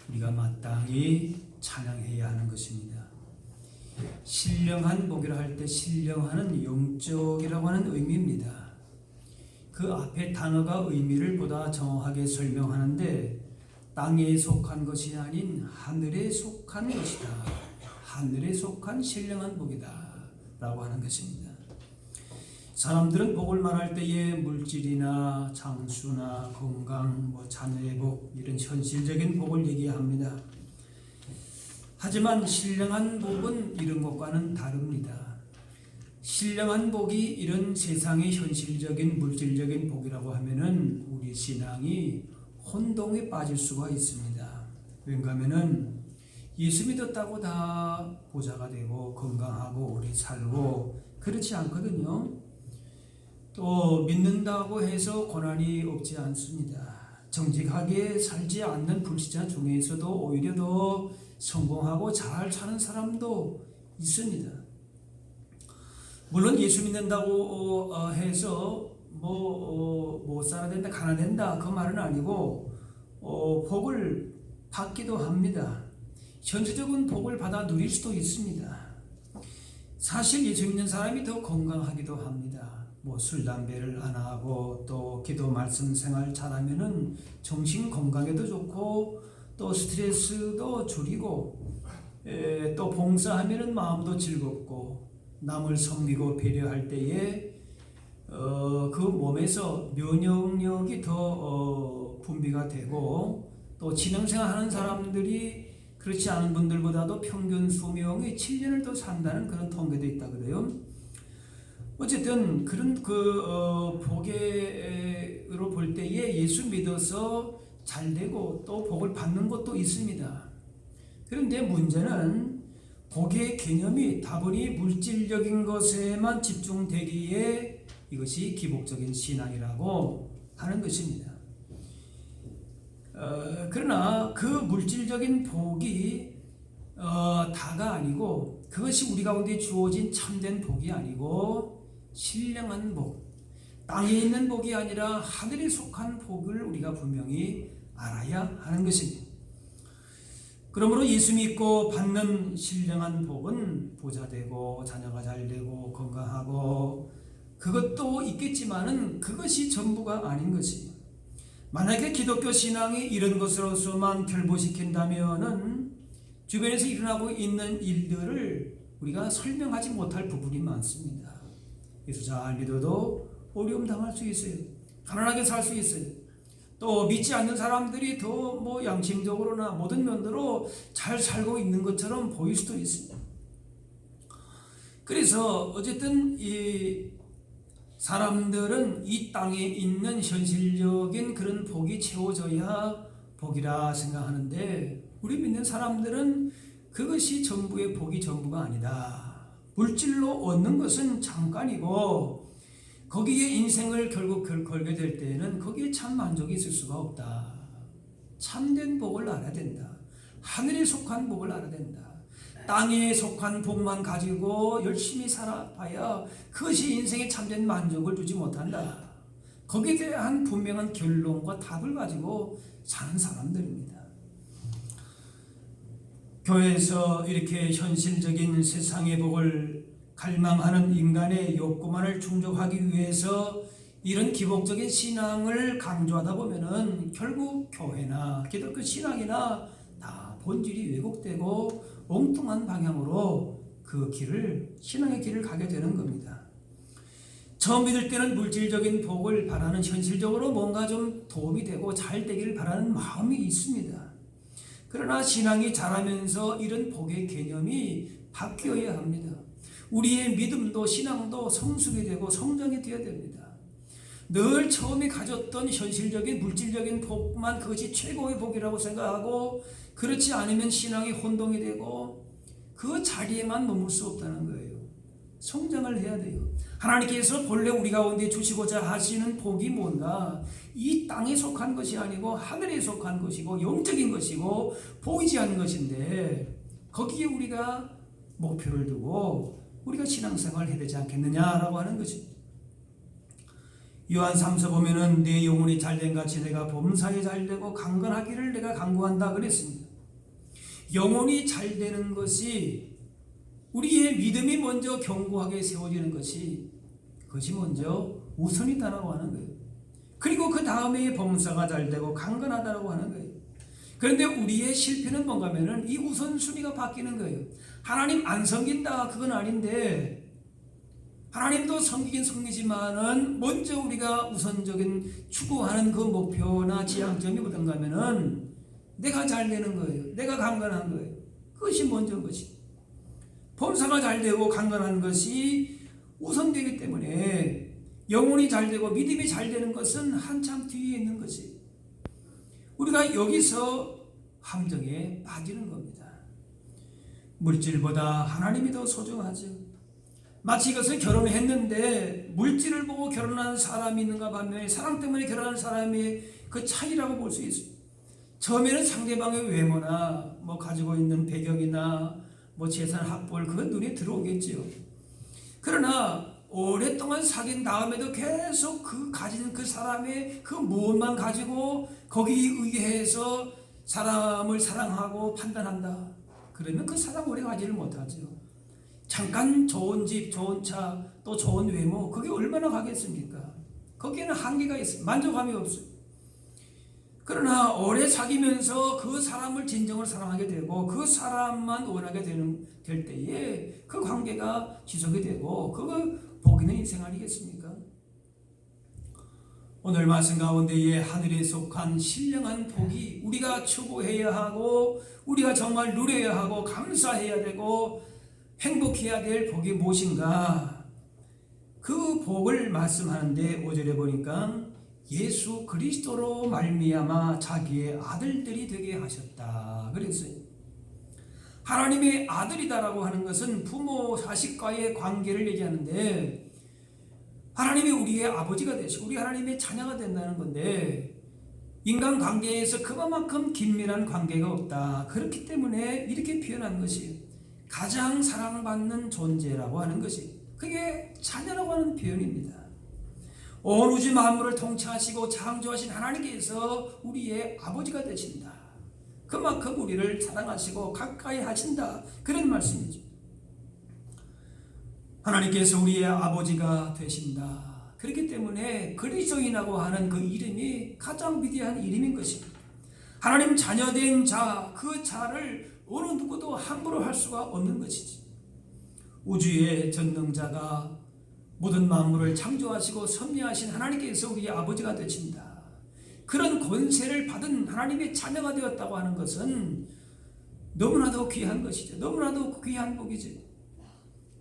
우리가 마땅히 찬양해야 하는 것입니다. 신령한 복이라 할 때 신령한은 영적이라고 하는 의미입니다. 그 앞에 단어가 의미를 보다 정확하게 설명하는데 땅에 속한 것이 아닌 하늘에 속한 것이다. 하늘에 속한 신령한 복이다 라고 하는 것입니다. 사람들은 복을 말할 때에 물질이나 장수나 건강, 자녀의 복 이런 현실적인 복을 얘기합니다. 하지만 신령한 복은 이런 것과는 다릅니다. 신령한 복이 이런 세상의 현실적인 물질적인 복이라고 하면은 우리 신앙이 혼동에 빠질 수가 있습니다. 왠가 하면은 예수 믿었다고 다 부자가 되고 건강하고 오래 살고 그렇지 않거든요. 또 믿는다고 해서 고난이 없지 않습니다. 정직하게 살지 않는 불신자 중에서도 오히려 더 성공하고 잘 사는 사람도 있습니다. 물론 예수 믿는다고 해서 못 살아야 된다, 가난된다 그 말은 아니고 복을 받기도 합니다. 현실적인 복을 받아 누릴 수도 있습니다. 사실 예수 믿는 사람이 더 건강하기도 합니다. 술, 담배를 안 하고 또 기도 말씀 생활 잘하면은 정신 건강에도 좋고 또 스트레스도 줄이고 또 봉사하면은 마음도 즐겁고 남을 섬기고 배려할 때에 그 몸에서 면역력이 더 분비가 되고 또 진행생활 하는 사람들이 그렇지 않은 분들보다도 평균 수명이 7년을 더 산다는 그런 통계도 있다 그래요. 어쨌든 그런 복으로 볼 때에 예수 믿어서 잘 되고 또 복을 받는 것도 있습니다. 그런데 문제는 복의 개념이 다분히 물질적인 것에만 집중되기에 이것이 기복적인 신앙이라고 하는 것입니다. 그러나 그 물질적인 복이 다가 아니고 그것이 우리 가운데 주어진 참된 복이 아니고 신령한 복, 땅에 있는 복이 아니라 하늘에 속한 복을 우리가 분명히 알아야 하는 것입니다. 그러므로 예수 믿고 받는 신령한 복은 부자 되고 자녀가 잘 되고 건강하고 그것도 있겠지만은 그것이 전부가 아닌 것입니다. 만약에 기독교 신앙이 이런 것으로서만 결부시킨다면은 주변에서 일어나고 있는 일들을 우리가 설명하지 못할 부분이 많습니다. 예수 잘 믿어도 어려움 당할 수 있어요. 가난하게 살 수 있어요. 또 믿지 않는 사람들이 더 양심적으로나 모든 면으로 잘 살고 있는 것처럼 보일 수도 있습니다. 그래서 어쨌든 이 사람들은 이 땅에 있는 현실적인 그런 복이 채워져야 복이라 생각하는데 우리 믿는 사람들은 그것이 전부의 복이 전부가 아니다. 물질로 얻는 것은 잠깐이고 거기에 인생을 결국 걸게 될 때에는 거기에 참 만족이 있을 수가 없다. 참된 복을 알아야 된다. 하늘에 속한 복을 알아야 된다. 땅에 속한 복만 가지고 열심히 살아봐야 그것이 인생에 참된 만족을 주지 못한다. 거기에 대한 분명한 결론과 답을 가지고 사는 사람들입니다. 교회에서 이렇게 현실적인 세상의 복을 갈망하는 인간의 욕구만을 충족하기 위해서 이런 기복적인 신앙을 강조하다 보면은 결국 교회나 기독교 신앙이나 다 본질이 왜곡되고 엉뚱한 방향으로 그 신앙의 길을 가게 되는 겁니다. 처음 믿을 때는 물질적인 복을 바라는 현실적으로 뭔가 좀 도움이 되고 잘 되기를 바라는 마음이 있습니다. 그러나 신앙이 자라면서 이런 복의 개념이 바뀌어야 합니다. 우리의 믿음도 신앙도 성숙이 되고 성장이 되어야 됩니다. 늘 처음에 가졌던 현실적인 물질적인 복만 그것이 최고의 복이라고 생각하고 그렇지 않으면 신앙이 혼동이 되고 그 자리에만 머물 수 없다는 거예요. 성장을 해야 돼요. 하나님께서 본래 우리 가운데 주시고자 하시는 복이 뭔가 이 땅에 속한 것이 아니고 하늘에 속한 것이고 영적인 것이고 보이지 않는 것인데 거기에 우리가 목표를 두고 우리가 신앙생활을 해야 되지 않겠느냐라고 하는 것입니다. 요한 3서 보면은 내 영혼이 잘된 같이 내가 범사에 잘되고 강건하기를 내가 간구한다 그랬습니다. 영혼이 잘 되는 것이 우리의 믿음이 먼저 견고하게 세워지는 그것이 먼저 우선이다라고 하는 거예요. 그리고 그 다음에 범사가 잘 되고 강건하다라고 하는 거예요. 그런데 우리의 실패는 뭔가 하면은 이 우선순위가 바뀌는 거예요. 하나님 안 섬긴다 그건 아닌데, 하나님도 섬기긴 섬기지만은 먼저 우리가 우선적인 추구하는 그 목표나 지향점이 어떤가 하면은 내가 잘 되는 거예요. 내가 강건한 거예요. 그것이 먼저인 것이. 범사가 잘 되고 강건한 것이 우선되기 때문에 영혼이 잘 되고 믿음이 잘 되는 것은 한참 뒤에 있는 것이. 우리가 여기서 함정에 빠지는 겁니다. 물질보다 하나님이 더 소중하죠. 마치 이것은 결혼했는데 물질을 보고 결혼한 사람이 있는가 반면에 사랑 때문에 결혼한 사람의 그 차이라고 볼 수 있어요. 처음에는 상대방의 외모나 뭐 가지고 있는 배경이나 뭐 재산 학벌 그건 눈에 들어오겠지요. 그러나 오랫동안 사귄 다음에도 계속 그 가진 그 사람의 그 무엇만 가지고 거기에 의해서 사람을 사랑하고 판단한다. 그러면 그 사람 오래 가지를 못하죠. 잠깐 좋은 집, 좋은 차, 또 좋은 외모 그게 얼마나 가겠습니까? 거기에는 한계가 있어요. 만족감이 없어요. 그러나 오래 사귀면서 그 사람을 진정을 사랑하게 되고 그 사람만 원하게 될 때에 그 관계가 지속이 되고 그거 복이는 인생 아니겠습니까? 오늘 말씀 가운데에 하늘에 속한 신령한 복이 우리가 추구해야 하고 우리가 정말 누려야 하고 감사해야 되고 행복해야 될 복이 무엇인가? 그 복을 말씀하는데 5절에 보니까 예수 그리스도로 말미암아 자기의 아들들이 되게 하셨다 그랬어요. 하나님의 아들이다라고 하는 것은 부모 자식과의 관계를 얘기하는데 하나님이 우리의 아버지가 되시고 우리 하나님의 자녀가 된다는 건데 인간관계에서 그만큼 긴밀한 관계가 없다. 그렇기 때문에 이렇게 표현한 것이 가장 사랑받는 존재라고 하는 것이 그게 자녀라고 하는 표현입니다. 온 우주 만물을 통치하시고 창조하신 하나님께서 우리의 아버지가 되신다. 그만큼 우리를 사랑하시고 가까이 하신다. 그런 말씀이죠. 하나님께서 우리의 아버지가 되신다. 그렇기 때문에 그리스도인이라고 하는 그 이름이 가장 위대한 이름인 것입니다. 하나님 자녀된 자, 그 자를 어느 누구도 함부로 할 수가 없는 것이지. 우주의 전능자가 모든 만물을 창조하시고 섭리하신 하나님께서 우리의 아버지가 되신다. 그런 권세를 받은 하나님의 자녀가 되었다고 하는 것은 너무나도 귀한 것이죠. 너무나도 귀한 복이죠.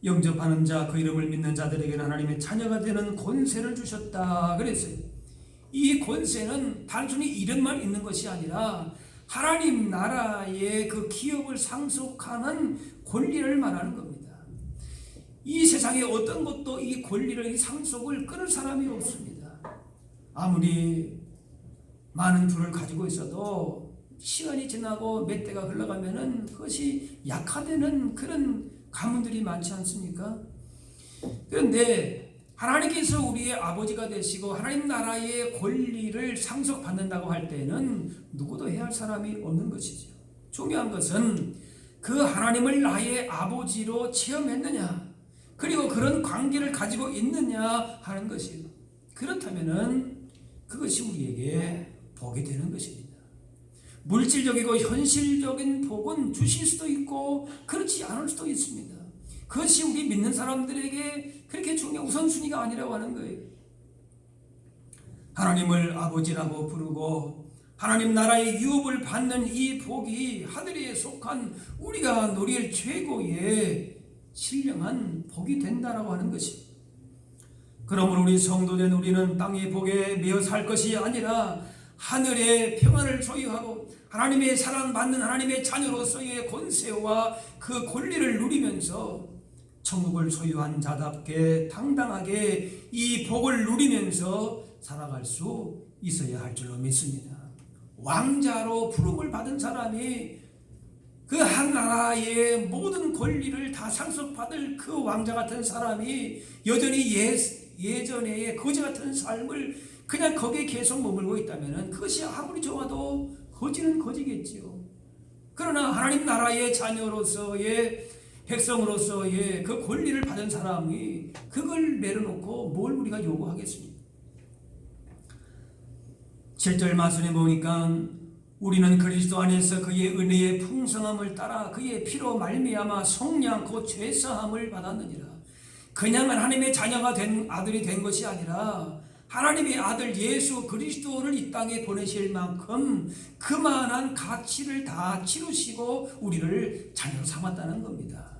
영접하는 자, 그 이름을 믿는 자들에게는 하나님의 자녀가 되는 권세를 주셨다 그랬어요. 이 권세는 단순히 이름만 있는 것이 아니라 하나님 나라의 그 기업을 상속하는 권리를 말하는 겁니다. 이 세상에 어떤 것도 이 권리를, 이 상속을 끊을 사람이 없습니다. 아무리 많은 부를 가지고 있어도 시간이 지나고 몇 대가 흘러가면은 그것이 약화되는 그런 가문들이 많지 않습니까? 그런데 하나님께서 우리의 아버지가 되시고 하나님 나라의 권리를 상속받는다고 할 때는 누구도 해야 할 사람이 없는 것이죠. 중요한 것은 그 하나님을 나의 아버지로 체험했느냐, 그리고 그런 관계를 가지고 있느냐 하는 것이에요. 그렇다면은 그것이 우리에게 복이 되는 것입니다. 물질적이고 현실적인 복은 주실 수도 있고 그렇지 않을 수도 있습니다. 그것이 우리 믿는 사람들에게 그렇게 중요한 우선순위가 아니라고 하는 거예요. 하나님을 아버지라고 부르고 하나님 나라의 유업을 받는 이 복이 하늘에 속한 우리가 누릴 최고의 신령한 복이 된다라고 하는 것이. 그러므로 우리 성도된 우리는 땅의 복에 매여 살 것이 아니라 하늘의 평안을 소유하고 하나님의 사랑받는 하나님의 자녀로서의 권세와 그 권리를 누리면서 천국을 소유한 자답게 당당하게 이 복을 누리면서 살아갈 수 있어야 할 줄로 믿습니다. 왕자로 부름을 받은 사람이 그 한 나라의 모든 권리를 다 상속받을 그 왕자 같은 사람이 여전히 예전의 거지 같은 삶을 그냥 거기에 계속 머물고 있다면 그것이 아무리 좋아도 거지는 거지겠지요. 그러나 하나님 나라의 자녀로서의 백성으로서의 그 권리를 받은 사람이 그걸 내려놓고 뭘 우리가 요구하겠습니까? 7절 말씀에 보니까 우리는 그리스도 안에서 그의 은혜의 풍성함을 따라 그의 피로 말미암아 속량 곧 죄사함을 받았느니라. 그냥 하나님의 자녀가 된 아들이 된 것이 아니라 하나님의 아들 예수 그리스도를 이 땅에 보내실 만큼 그만한 가치를 다 치르시고 우리를 자녀로 삼았다는 겁니다.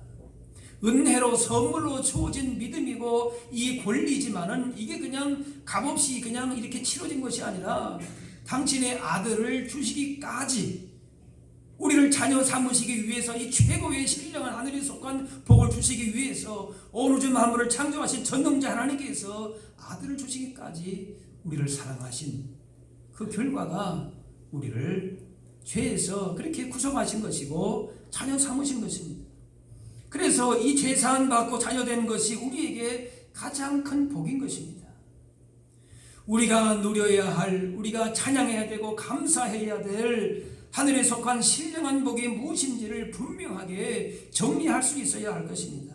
은혜로 선물로 주어진 믿음이고 이 권리지만은 이게 그냥 값없이 그냥 이렇게 치러진 것이 아니라 당신의 아들을 주시기까지 우리를 자녀 삼으시기 위해서 이 최고의 신령한 하늘에 속한 복을 주시기 위해서 온 우주 만물을 창조하신 전능자 하나님께서 아들을 주시기까지 우리를 사랑하신 그 결과가 우리를 죄에서 그렇게 구속하신 것이고 자녀 삼으신 것입니다. 그래서 이 죄사함 받고 자녀된 것이 우리에게 가장 큰 복인 것입니다. 우리가 누려야 할, 우리가 찬양해야 되고 감사해야 될 하늘에 속한 신령한 복이 무엇인지를 분명하게 정리할 수 있어야 할 것입니다.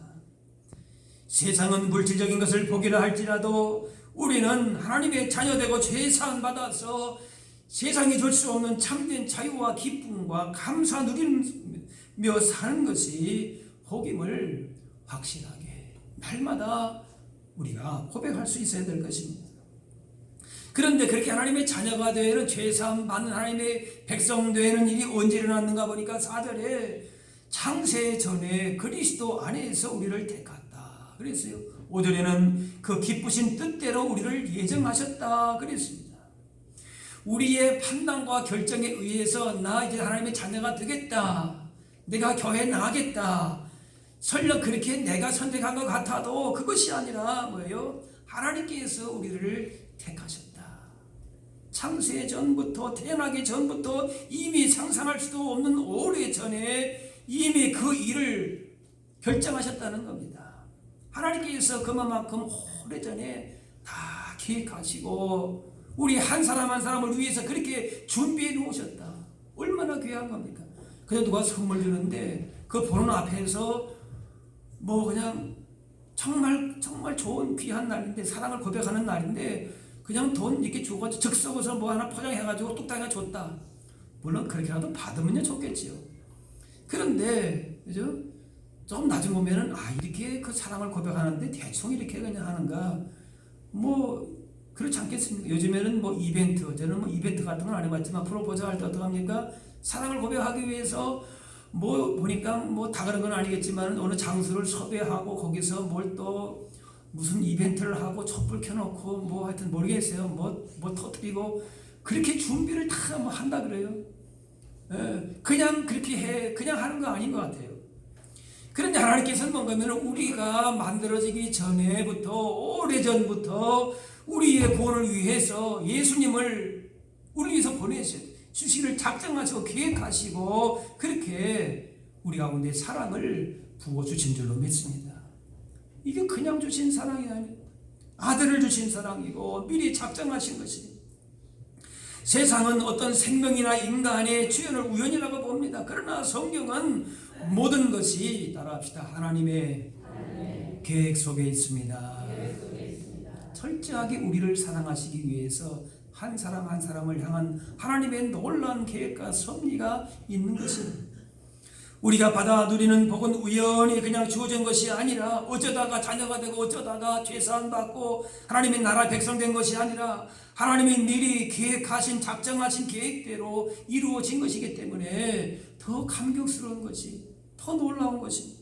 세상은 물질적인 것을 보기라 할지라도 우리는 하나님의 자녀되고 죄사함 받아서 세상이 줄 수 없는 참된 자유와 기쁨과 감사 누리며 사는 것이 복임을 확실하게 날마다 우리가 고백할 수 있어야 될 것입니다. 그런데 그렇게 하나님의 자녀가 되는 죄사함 받는 하나님의 백성 되는 일이 언제 일어났는가 보니까 4절에 창세 전에 그리스도 안에서 우리를 택했다 그랬어요. 5절에는 그 기쁘신 뜻대로 우리를 예정하셨다 그랬습니다. 우리의 판단과 결정에 의해서 나 이제 하나님의 자녀가 되겠다, 내가 교회 나가겠다, 설령 그렇게 내가 선택한 것 같아도 그것이 아니라 뭐예요? 하나님께서 우리를 택하셨다. 창세 전부터, 태어나기 전부터 이미 상상할 수도 없는 오래전에 이미 그 일을 결정하셨다는 겁니다. 하나님께서 그만큼 오래전에 다 계획하시고 우리 한 사람 한 사람을 위해서 그렇게 준비해 놓으셨다. 얼마나 귀한 겁니까? 그냥 누가 선물 주는데 그 보는 앞에서 뭐 그냥 정말 좋은 귀한 날인데, 사랑을 고백하는 날인데 그냥 돈 이렇게 주고 즉석에서 뭐 하나 포장해가지고 뚝딱이가 줬다. 물론 그렇게라도 받으면요 좋겠지요. 그런데 그죠? 조금 나중 보면은 이렇게 그 사랑을 고백하는데 대충 이렇게 그냥 하는가? 뭐 그렇지 않겠습니까? 요즘에는 뭐 이벤트, 저는 뭐 이벤트 같은 건 안 해봤지만 프로포즈 할 때 어떻게 합니까? 사랑을 고백하기 위해서 뭐 보니까 뭐 다 그런 건 아니겠지만 어느 장소를 섭외하고 거기서 뭘 또 무슨 이벤트를 하고 촛불 켜놓고 뭐 하여튼 모르겠어요. 뭐 터뜨리고 그렇게 준비를 다 뭐 한다 그래요. 그냥 그렇게 그냥 하는 거 아닌 것 같아요. 그런데 하나님께서는 뭔가 하면 우리가 만들어지기 전에부터, 오래전부터 우리의 구원을 위해서 예수님을 우리 위해서 보내주시기를 작정하시고 계획하시고 그렇게 우리 가운데 사랑을 부어주신 줄로 믿습니다. 이게 그냥 주신 사랑이 아니에요. 아들을 주신 사랑이고 미리 작정하신 것입니다. 세상은 어떤 생명이나 인간의 주연을 우연이라고 봅니다. 그러나 성경은 모든 것이 따라합시다. 하나님의 계획 속에 있습니다. 철저하게 우리를 사랑하시기 위해서 한 사람 한 사람을 향한 하나님의 놀라운 계획과 섭리가 있는 것입니다. 우리가 받아 누리는 복은 우연히 그냥 주어진 것이 아니라 어쩌다가 자녀가 되고 어쩌다가 죄사함 받고 하나님의 나라 백성 된 것이 아니라 하나님이 미리 계획하신 작정하신 계획대로 이루어진 것이기 때문에 더 감격스러운 것이, 더 놀라운 것이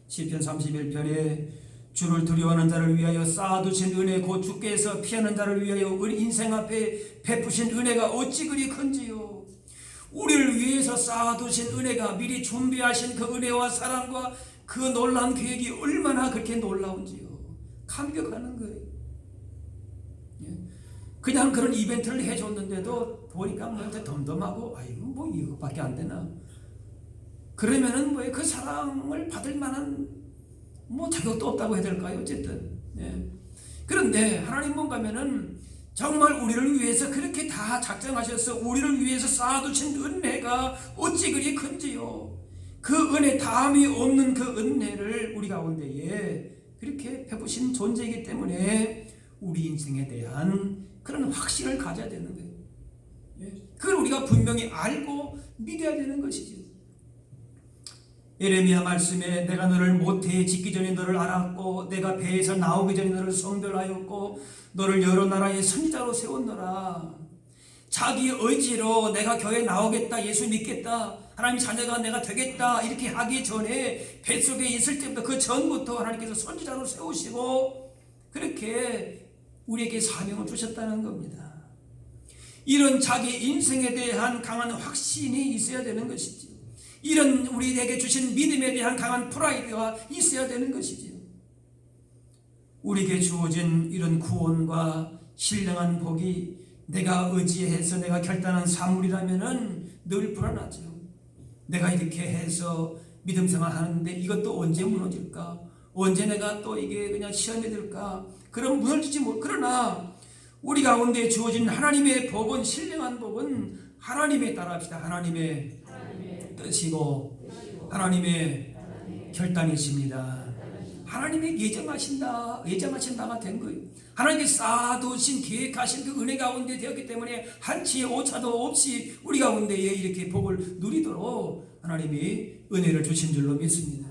시편 31편에 주를 두려워하는 자를 위하여 쌓아두신 은혜 곧 주께서 피하는 자를 위하여 우리 인생 앞에 베푸신 은혜가 어찌 그리 큰지요. 우리를 위해서 쌓아두신 은혜가, 미리 준비하신 그 은혜와 사랑과 그 놀라운 계획이 얼마나 그렇게 놀라운지요. 감격하는 거예요. 그냥 그런 이벤트를 해줬는데도 보니까 뭐 덤덤하고 뭐 이거밖에 안 되나. 그러면은 뭐 그 사랑을 받을 만한 뭐 자격도 없다고 해야 될까요? 어쨌든. 그런데 하나님 뭔가면은 정말 우리를 위해서 그렇게 다 작정하셔서 우리를 위해서 쌓아두신 은혜가 어찌 그리 큰지요. 그 은혜 다함이 없는 그 은혜를 우리 가운데에 그렇게 베푸신 존재이기 때문에 우리 인생에 대한 그런 확신을 가져야 되는 거예요. 그걸 우리가 분명히 알고 믿어야 되는 것이죠. 예레미야 말씀에 내가 너를 모태에 짓기 전에 너를 알았고 내가 배에서 나오기 전에 너를 성별하였고 너를 여러 나라의 선지자로 세웠노라. 자기 의지로 내가 교회에 나오겠다, 예수 믿겠다, 하나님 자녀가 내가 되겠다 이렇게 하기 전에 뱃속에 있을 때부터 그 전부터 하나님께서 선지자로 세우시고 그렇게 우리에게 사명을 주셨다는 겁니다. 이런 자기 인생에 대한 강한 확신이 있어야 되는 것이죠. 이런 우리에게 주신 믿음에 대한 강한 프라이드가 있어야 되는 것이지요. 우리에게 주어진 이런 구원과 신령한 복이 내가 의지해서 내가 결단한 산물이라면은 늘 불안하죠. 내가 이렇게 해서 믿음 생활하는데 이것도 언제 무너질까? 언제 내가 또 이게 그냥 시험이 들까? 그럼 무너지지 못. 그러나 우리 가운데 주어진 하나님의 복은, 신령한 복은 하나님에 따라합시다. 하나님의 뜻이고 하나님의 결단이십니다. 하나님의 예정하신 바가 된 거예요. 하나님께서 쌓아두신 계획하신 그 은혜 가운데 되었기 때문에 한치의 오차도 없이 우리 가운데에 이렇게 복을 누리도록 하나님이 은혜를 주신 줄로 믿습니다.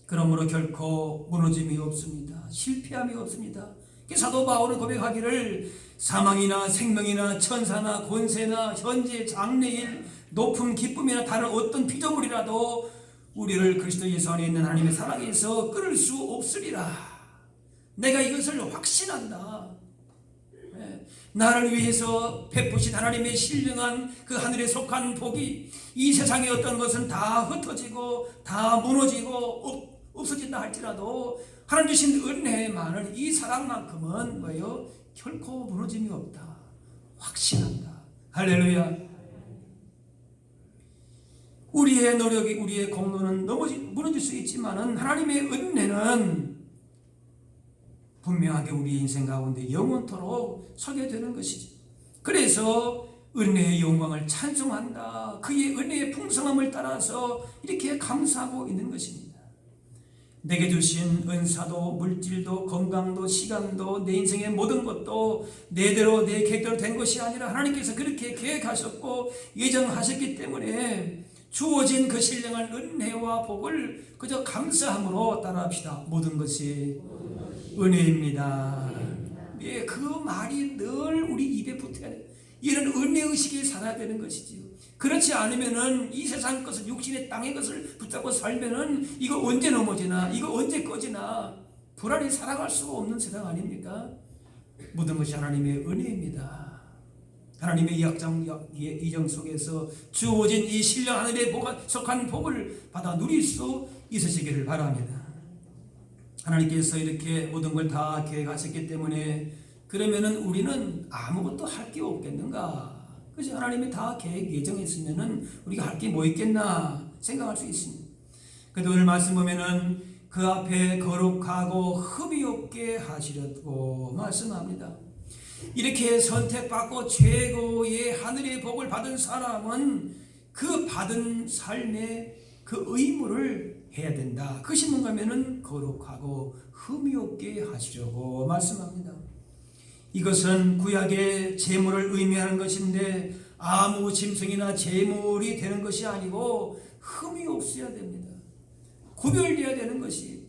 그러므로 결코 무너짐이 없습니다. 실패함이 없습니다. 사도 바울은 고백하기를 사망이나 생명이나 천사나 권세나 현재 장래일 높은 기쁨이나 다른 어떤 피조물이라도 우리를 그리스도 예수 안에 있는 하나님의 사랑에서 끊을 수 없으리라. 내가 이것을 확신한다. 나를 위해서 베푸신 하나님의 신령한 그 하늘에 속한 복이 이 세상의 어떤 것은 다 흩어지고 다 무너지고 없어진다 할지라도 하나님 주신 은혜만을 이 사랑만큼은 뭐예요? 결코 무너짐이 없다. 확신한다. 할렐루야. 우리의 노력이, 우리의 공로는 무너질 수 있지만은 하나님의 은혜는 분명하게 우리 인생 가운데 영원토록 서게 되는 것이지. 그래서 은혜의 영광을 찬송한다. 그의 은혜의 풍성함을 따라서 이렇게 감사하고 있는 것입니다. 내게 주신 은사도 물질도 건강도 시간도 내 인생의 모든 것도 내대로 내 계획대로 된 것이 아니라 하나님께서 그렇게 계획하셨고 예정하셨기 때문에 주어진 그 신령한 은혜와 복을 그저 감사함으로 따라합시다. 모든 것이 은혜입니다. 예, 그 말이 늘 우리 입에 붙어야 돼요. 이런 은혜의식이 살아야 되는 것이지요. 그렇지 않으면은 이 세상 것을, 육신의 땅의 것을 붙잡고 살면은 이거 언제 넘어지나, 이거 언제 꺼지나 불안히 살아갈 수가 없는 세상 아닙니까? 모든 것이 하나님의 은혜입니다. 하나님의 이정 속에서 주어진 이 신령 하늘의 속한 복을 받아 누릴 수 있으시기를 바랍니다. 하나님께서 이렇게 모든 걸 다 계획하셨기 때문에 그러면은 우리는 아무것도 할 게 없겠는가? 그래서 하나님이 다 계획 예정했으면은 우리가 할 게 뭐 있겠나 생각할 수 있습니다. 그래도 오늘 말씀 보면은 그 앞에 거룩하고 흠이 없게 하시려고 말씀합니다. 이렇게 선택받고 최고의 하늘의 복을 받은 사람은 그 받은 삶의 그 의무를 해야 된다. 그것이 뭔가 하면은 거룩하고 흠이 없게 하시려고 말씀합니다. 이것은 구약의 제물을 의미하는 것인데 아무 짐승이나 제물이 되는 것이 아니고 흠이 없어야 됩니다. 구별되어야 되는 것이,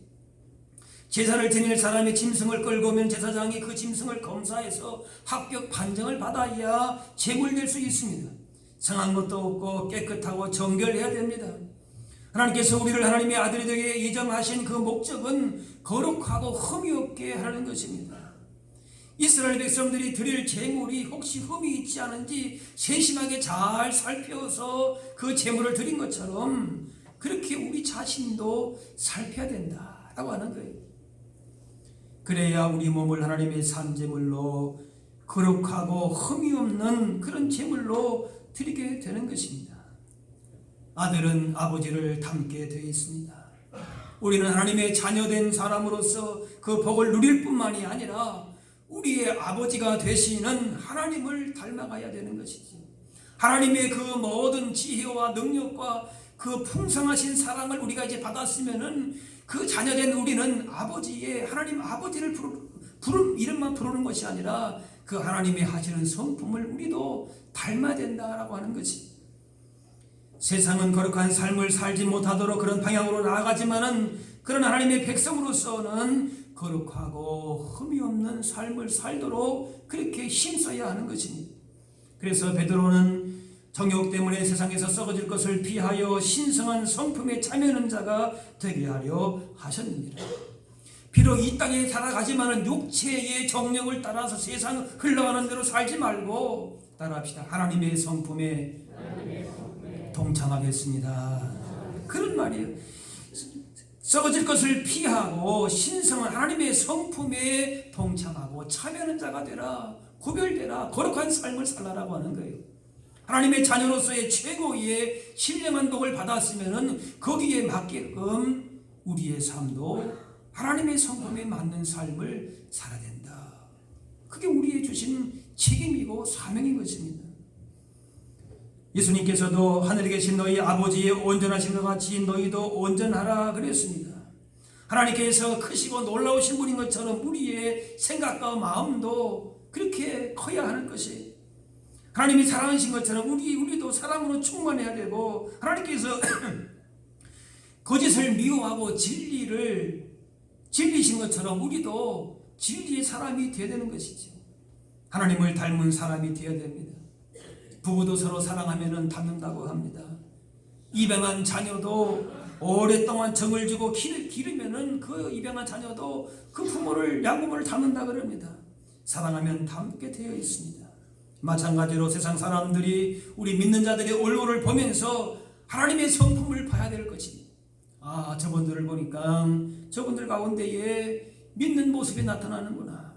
제사를 지낼 사람이 짐승을 끌고 오면 제사장이 그 짐승을 검사해서 합격 판정을 받아야 제물될 수 있습니다. 상한 것도 없고 깨끗하고 정결해야 됩니다. 하나님께서 우리를 하나님의 아들이 되게 예정하신 그 목적은 거룩하고 흠이 없게 하는 것입니다. 이스라엘 백성들이 드릴 제물이 혹시 흠이 있지 않은지 세심하게 잘 살펴서 그 제물을 드린 것처럼 그렇게 우리 자신도 살펴야 된다라고 하는 거예요. 그래야 우리 몸을 하나님의 산제물로 거룩하고 흠이 없는 그런 제물로 드리게 되는 것입니다. 아들은 아버지를 닮게 되어 있습니다. 우리는 하나님의 자녀된 사람으로서 그 복을 누릴 뿐만이 아니라 우리의 아버지가 되시는 하나님을 닮아가야 되는 것이지. 하나님의 그 모든 지혜와 능력과 그 풍성하신 사랑을 우리가 이제 받았으면은 그 자녀된 우리는 아버지의 하나님 아버지를 부른 이름만 부르는 것이 아니라 그 하나님이 하시는 성품을 우리도 닮아야 된다라고 하는 것이. 세상은 거룩한 삶을 살지 못하도록 그런 방향으로 나아가지만은 그런 하나님의 백성으로서는 거룩하고 흠이 없는 삶을 살도록 그렇게 힘써야 하는 것입니다. 그래서 베드로는 정욕 때문에 세상에서 썩어질 것을 피하여 신성한 성품에 참여하는 자가 되게 하려 하셨느니라. 비록 이 땅에 살아가지만은 육체의 정욕을 따라서 세상 흘러가는 대로 살지 말고 따라합시다. 하나님의 성품에 동참하겠습니다. 그런 말이에요. 썩어질 것을 피하고 신성한 하나님의 성품에 동참하고 참여하는 자가 되라. 구별되라. 거룩한 삶을 살라라고 하는 거예요. 하나님의 자녀로서의 최고의 신령한 복을 받았으면은 거기에 맞게끔 우리의 삶도 하나님의 성품에 맞는 삶을 살아야 된다. 그게 우리의 주신 책임이고 사명인 것입니다. 예수님께서도 하늘에 계신 너희 아버지의 온전하신 것 같이 너희도 온전하라 그랬습니다. 하나님께서 크시고 놀라우신 분인 것처럼 우리의 생각과 마음도 그렇게 커야 하는 것이, 하나님이 사랑하신 것처럼 우리도 사랑으로 충만해야 되고, 하나님께서 거짓을 미워하고 진리를 진리신 것처럼 우리도 진리의 사람이 되어야 되는 것이죠. 하나님을 닮은 사람이 되어야 됩니다. 부부도 서로 사랑하면 닮는다고 합니다. 입양한 자녀도 오랫동안 정을 주고 기르면은 그 입양한 자녀도 그 부모를 양부모를 닮는다 그럽니다. 사랑하면 닮게 되어 있습니다. 마찬가지로 세상 사람들이 우리 믿는 자들의 얼굴을 보면서 하나님의 성품을 봐야 될 것입니다. 아, 저분들을 보니까 저분들 가운데에 믿는 모습이 나타나는구나.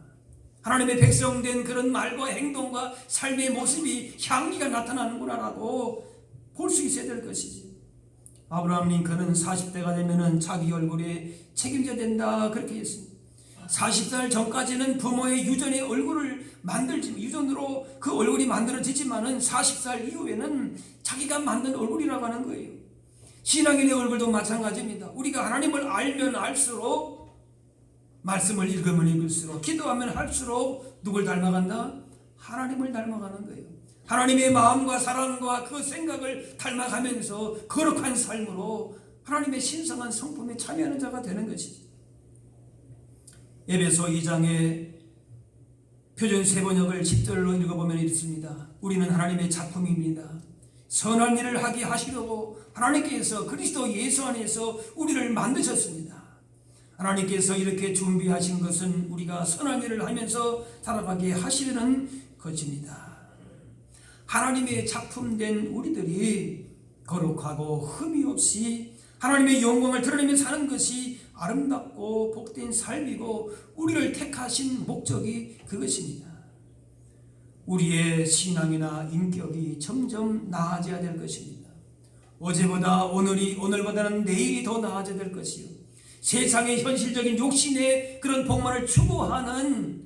하나님의 백성된 그런 말과 행동과 삶의 모습이 향기가 나타나는구나라고 볼 수 있어야 될 것이지. 아브라함 링컨은 40대가 되면은 자기 얼굴에 책임져야 된다 그렇게 했습니다. 40살 전까지는 부모의 유전의 얼굴을 유전으로 그 얼굴이 만들어지지만은 40살 이후에는 자기가 만든 얼굴이라고 하는 거예요. 신앙인의 얼굴도 마찬가지입니다. 우리가 하나님을 알면 알수록, 말씀을 읽으면 읽을수록, 기도하면 할수록 누굴 닮아간다? 하나님을 닮아가는 거예요. 하나님의 마음과 사랑과 그 생각을 닮아가면서 거룩한 삶으로 하나님의 신성한 성품에 참여하는 자가 되는 것이지. 에베소 2장의 표준 세번역을 10절로 읽어보면 이렇습니다. 우리는 하나님의 작품입니다. 선한 일을 하게 하시려고 하나님께서 그리스도 예수 안에서 우리를 만드셨습니다. 하나님께서 이렇게 준비하신 것은 우리가 선한 일을 하면서 살아가게 하시려는 것입니다. 하나님의 작품된 우리들이 거룩하고 흠이 없이 하나님의 영광을 드러내며 사는 것이 아름답고 복된 삶이고 우리를 택하신 목적이 그것입니다. 우리의 신앙이나 인격이 점점 나아져야 될 것입니다. 어제보다 오늘보다는 내일이 더 나아져야 될 것이요, 세상의 현실적인 욕심의 그런 복만을 추구하는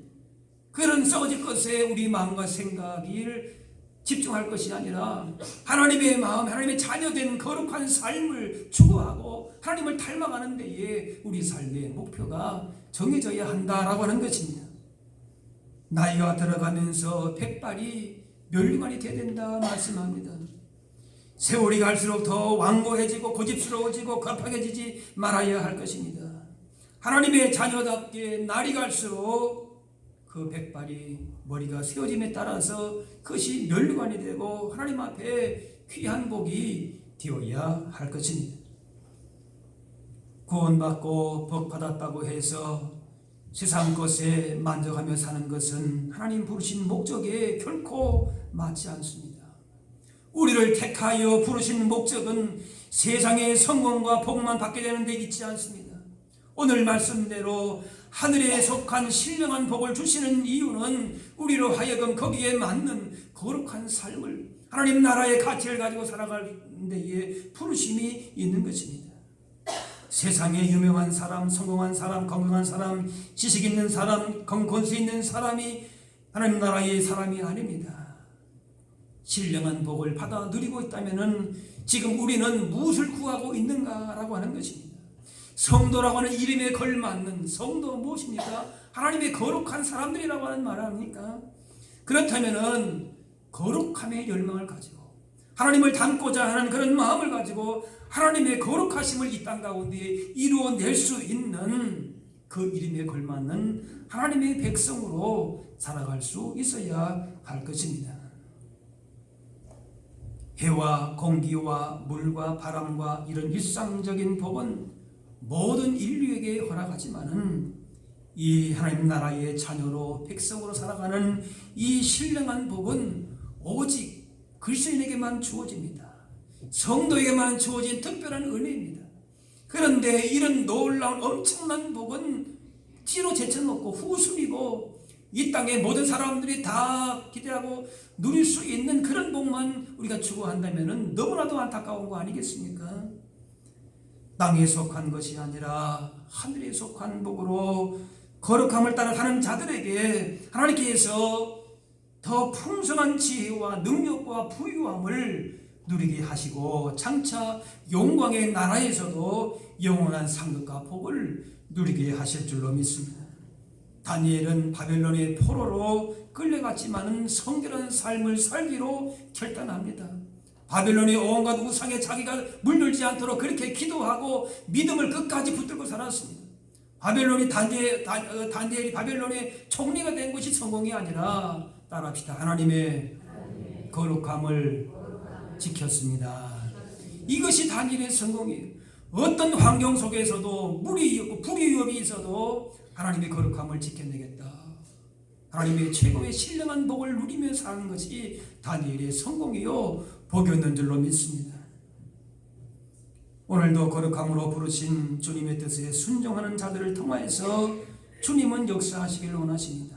그런 썩어질 것에 우리 마음과 생각을 집중할 것이 아니라 하나님의 마음, 하나님의 자녀된 거룩한 삶을 추구하고 하나님을 닮아가는 데에 우리 삶의 목표가 정해져야 한다라고 하는 것입니다. 나이가 들어가면서 백발이 멸류관이 되어야 된다 말씀합니다. 세월이 갈수록 더 완고해지고 고집스러워지고 급하게지지 말아야 할 것입니다. 하나님의 자녀답게 날이 갈수록 그 백발이 머리가 세워짐에 따라서 그것이 멸류관이 되고 하나님 앞에 귀한 복이 되어야 할 것입니다. 구원받고 복 받았다고 해서 세상 것에 만족하며 사는 것은 하나님 부르신 목적에 결코 맞지 않습니다. 우리를 택하여 부르신 목적은 세상의 성공과 복만 받게 되는 데 있지 않습니다. 오늘 말씀대로 하늘에 속한 신령한 복을 주시는 이유는 우리로 하여금 거기에 맞는 거룩한 삶을, 하나님 나라의 가치를 가지고 살아갈 데에 부르심이 있는 것입니다. 세상에 유명한 사람, 성공한 사람, 건강한 사람, 지식 있는 사람, 권세 있는 사람이 하나님 나라의 사람이 아닙니다. 신령한 복을 받아 누리고 있다면 지금 우리는 무엇을 구하고 있는가라고 하는 것입니다. 성도라고 하는 이름에 걸맞는 성도 무엇입니까? 하나님의 거룩한 사람들이라고 하는 말 아닙니까? 그렇다면 거룩함의 열망을 가지고 하나님을 닮고자 하는 그런 마음을 가지고 하나님의 거룩하심을 이 땅 가운데 이루어낼 수 있는 그 이름에 걸맞는 하나님의 백성으로 살아갈 수 있어야 할 것입니다. 해와 공기와 물과 바람과 이런 일상적인 복은 모든 인류에게 허락하지만은 이 하나님 나라의 자녀로 백성으로 살아가는 이 신령한 복은 오직 그리스도인에게만 주어집니다. 성도에게만 주어진 특별한 은혜입니다. 그런데 이런 놀라운 엄청난 복은 뒤로 제쳐놓고 후순위고 이 땅의 모든 사람들이 다 기대하고 누릴 수 있는 그런 복만 우리가 추구한다면 너무나도 안타까운 거 아니겠습니까? 땅에 속한 것이 아니라 하늘에 속한 복으로 거룩함을 따라 사는 자들에게 하나님께서 더 풍성한 지혜와 능력과 부유함을 누리게 하시고 장차 영광의 나라에서도 영원한 상급과 복을 누리게 하실 줄로 믿습니다. 다니엘은 바벨론의 포로로 끌려갔지만은 성결한 삶을 살기로 결단합니다. 바벨론의 온갖 우상에 자기가 물들지 않도록 그렇게 기도하고 믿음을 끝까지 붙들고 살았습니다. 다니엘이 바벨론의 총리가 된 것이 성공이 아니라 따라합시다. 하나님의 거룩함을 지켰습니다. 이것이 다니엘의 성공이에요. 어떤 환경 속에서도 물이 있고 불이 위협이 있어도 하나님의 거룩함을 지켜내겠다. 하나님의 최고의 신령한 복을 누리며 사는 것이 다니엘의 성공이요 복이었는 줄로 믿습니다. 오늘도 거룩함으로 부르신 주님의 뜻에 순종하는 자들을 통하여서 주님은 역사하시길 원하십니다.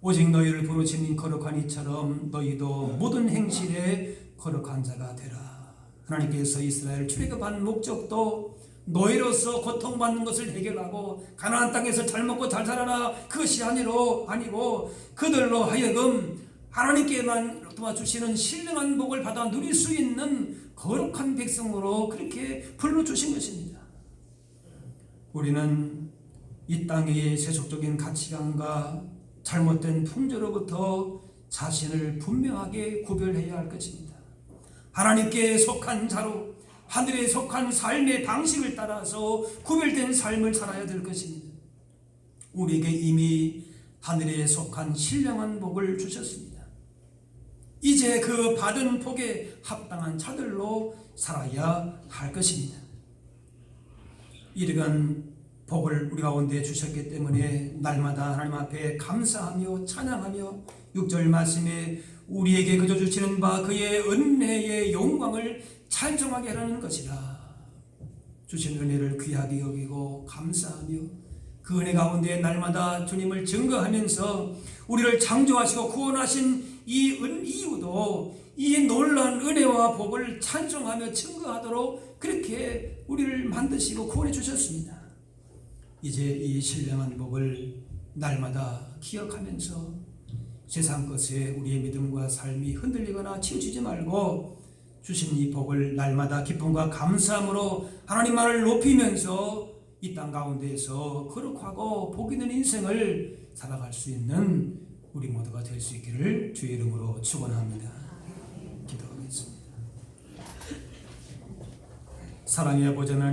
오직 너희를 부르신 거룩한 이처럼 너희도 모든 행실에 거룩한 자가 되라. 하나님께서 이스라엘 출애굽한 목적도 노예로서 고통받는 것을 해결하고 가나안 땅에서 잘 먹고 잘 살아라 그것이 아니고 그들로 하여금 하나님께만 도와주시는 신령한 복을 받아 누릴 수 있는 거룩한 백성으로 그렇게 불러주신 것입니다. 우리는 이 땅의 세속적인 가치관과 잘못된 풍조로부터 자신을 분명하게 구별해야 할 것입니다. 하나님께 속한 자로 하늘에 속한 삶의 방식을 따라서 구별된 삶을 살아야 될 것입니다. 우리에게 이미 하늘에 속한 신령한 복을 주셨습니다. 이제 그 받은 복에 합당한 자들로 살아야 할 것입니다. 이러한 복을 우리 가운데 주셨기 때문에 날마다 하나님 앞에 감사하며 찬양하며 6절 말씀에 우리에게 그저 주시는 바 그의 은혜의 영광을 찬송하게 하라는 것이라. 주신 은혜를 귀하게 여기고 감사하며 그 은혜 가운데 날마다 주님을 증거하면서 우리를 창조하시고 구원하신 이 이유도 이 놀라운 은혜와 복을 찬송하며 증거하도록 그렇게 우리를 만드시고 구원해 주셨습니다. 이제 이 신령한 복을 날마다 기억하면서 세상 것에 우리의 믿음과 삶이 흔들리거나 치우치지 말고 주신 이 복을 날마다 기쁨과 감사함으로 하나님만을 높이면서 이 땅 가운데에서 거룩하고 복 있는 인생을 살아갈 수 있는 우리 모두가 될 수 있기를 주의 이름으로 축원합니다. 기도하겠습니다. 사랑의 아버지 하나님,